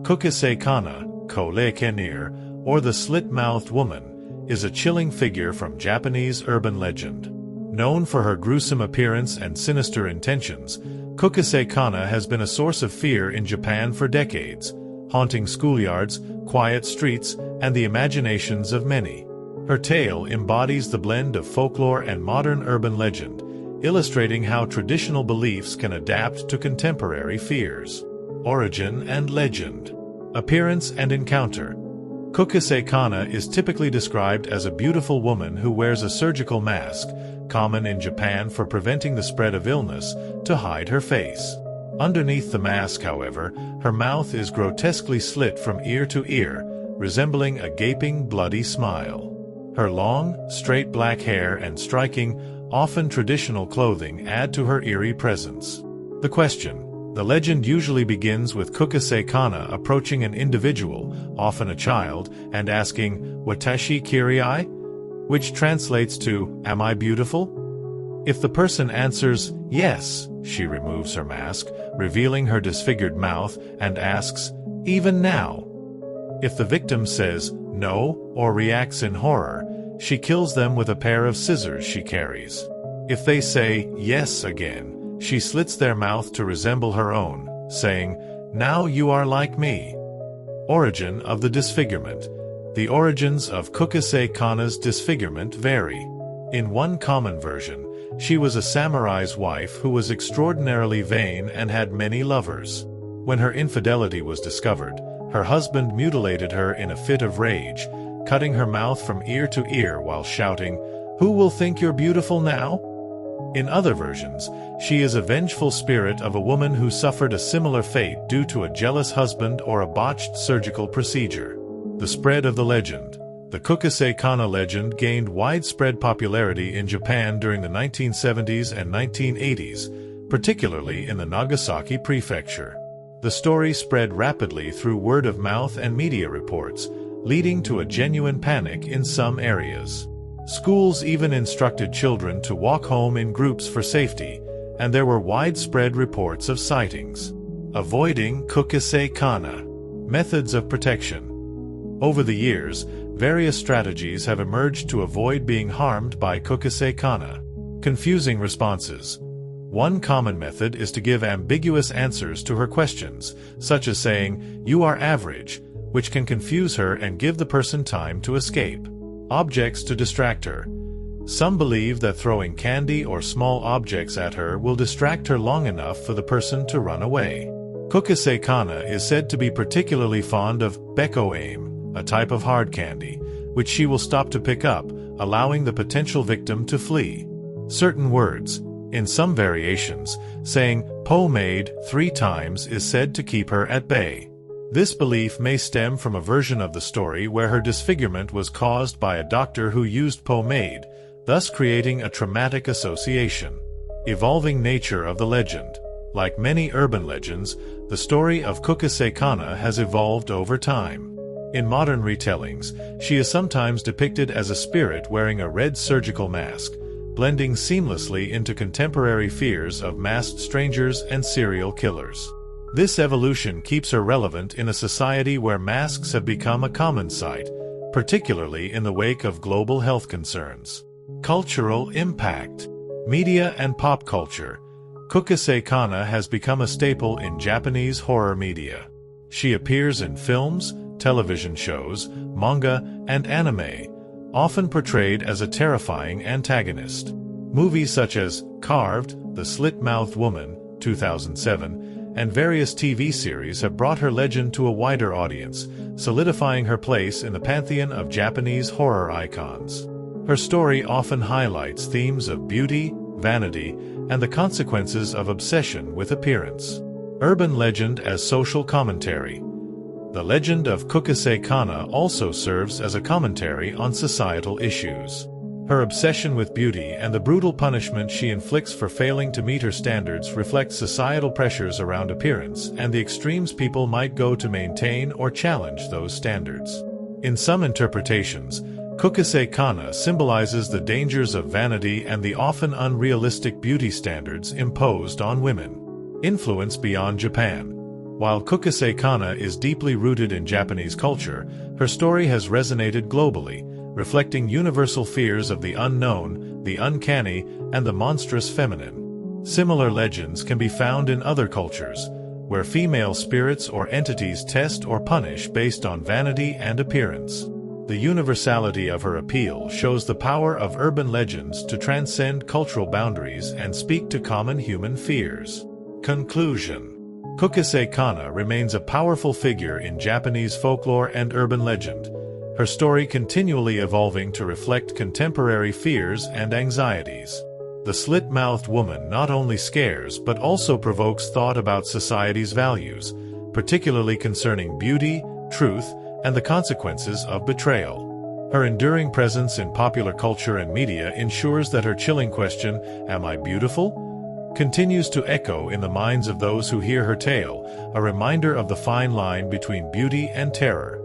Kuchisake-onna,口裂け女, or the Slit-Mouthed Woman, is a chilling figure from Japanese urban legend. Known for her gruesome appearance and sinister intentions, Kuchisake-onna has been a source of fear in Japan for decades, haunting schoolyards, quiet streets, and the imaginations of many. Her tale embodies the blend of folklore and modern urban legend, illustrating how traditional beliefs can adapt to contemporary fears. Origin and legend. Appearance and encounter. Kuchisake-onna is typically described as a beautiful woman who wears a surgical mask, common in Japan for preventing the spread of illness, to hide her face. Underneath the mask, however, her mouth is grotesquely slit from ear to ear, resembling a gaping, bloody smile. Her long, straight black hair and striking, often traditional clothing add to her eerie presence. The question. The legend usually begins with Kuchisake-onna approaching an individual, often a child, and asking, "Watashi kirai?" which translates to, "Am I beautiful?" If the person answers, "Yes," she removes her mask, revealing her disfigured mouth, and asks, "Even now?" If the victim says, "No," or reacts in horror, she kills them with a pair of scissors she carries. If they say, "Yes," again, she slits their mouth to resemble her own, saying, "Now you are like me." Origin of the disfigurement. The origins of Kuchisake-onna's disfigurement vary. In one common version, she was a samurai's wife who was extraordinarily vain and had many lovers. When her infidelity was discovered, her husband mutilated her in a fit of rage, cutting her mouth from ear to ear while shouting, "Who will think you're beautiful now?" In other versions, she is a vengeful spirit of a woman who suffered a similar fate due to a jealous husband or a botched surgical procedure. The spread of the legend. The Kuchisake-onna legend gained widespread popularity in Japan during the 1970s and 1980s, particularly in the Nagasaki prefecture. The story spread rapidly through word of mouth and media reports, leading to a genuine panic in some areas. Schools even instructed children to walk home in groups for safety, and there were widespread reports of sightings. Avoiding Kuchisake-onna. Methods of protection. Over the years, various strategies have emerged to avoid being harmed by Kuchisake-onna. Confusing responses. One common method is to give ambiguous answers to her questions, such as saying, "You are average," which can confuse her and give the person time to escape. Objects to distract her. Some believe that throwing candy or small objects at her will distract her long enough for the person to run away. Kuchisake-onna is said to be particularly fond of beko-ame, a type of hard candy, which she will stop to pick up, allowing the potential victim to flee. Certain words. In some variations, saying "pomade" 3 times is said to keep her at bay. This belief may stem from a version of the story where her disfigurement was caused by a doctor who used pomade, thus creating a traumatic association. Evolving nature of the legend. Like many urban legends, the story of Kuchisake-onna has evolved over time. In modern retellings, she is sometimes depicted as a spirit wearing a red surgical mask, blending seamlessly into contemporary fears of masked strangers and serial killers. This evolution keeps her relevant in a society where masks have become a common sight, particularly in the wake of global health concerns. Cultural impact. Media and pop culture. Kuchisake-onna has become a staple in Japanese horror media. She appears in films, television shows, manga, and anime, often portrayed as a terrifying antagonist. Movies such as Carved, The Slit-Mouthed Woman, 2007, and various TV series have brought her legend to a wider audience, solidifying her place in the pantheon of Japanese horror icons. Her story often highlights themes of beauty, vanity, and the consequences of obsession with appearance. Urban legend as social commentary. The legend of Kuchisake-onna also serves as a commentary on societal issues. Her obsession with beauty and the brutal punishment she inflicts for failing to meet her standards reflect societal pressures around appearance and the extremes people might go to maintain or challenge those standards. In some interpretations, Kuchisake-onna symbolizes the dangers of vanity and the often unrealistic beauty standards imposed on women. Influence beyond Japan. While Kuchisake-onna is deeply rooted in Japanese culture, her story has resonated globally, reflecting universal fears of the unknown, the uncanny, and the monstrous feminine. Similar legends can be found in other cultures, where female spirits or entities test or punish based on vanity and appearance. The universality of her appeal shows the power of urban legends to transcend cultural boundaries and speak to common human fears. Conclusion. Kuchisake-onna remains a powerful figure in Japanese folklore and urban legend, her story continually evolving to reflect contemporary fears and anxieties. The Slit-Mouthed Woman not only scares but also provokes thought about society's values, particularly concerning beauty, truth, and the consequences of betrayal. Her enduring presence in popular culture and media ensures that her chilling question, "Am I beautiful?" continues to echo in the minds of those who hear her tale, a reminder of the fine line between beauty and terror.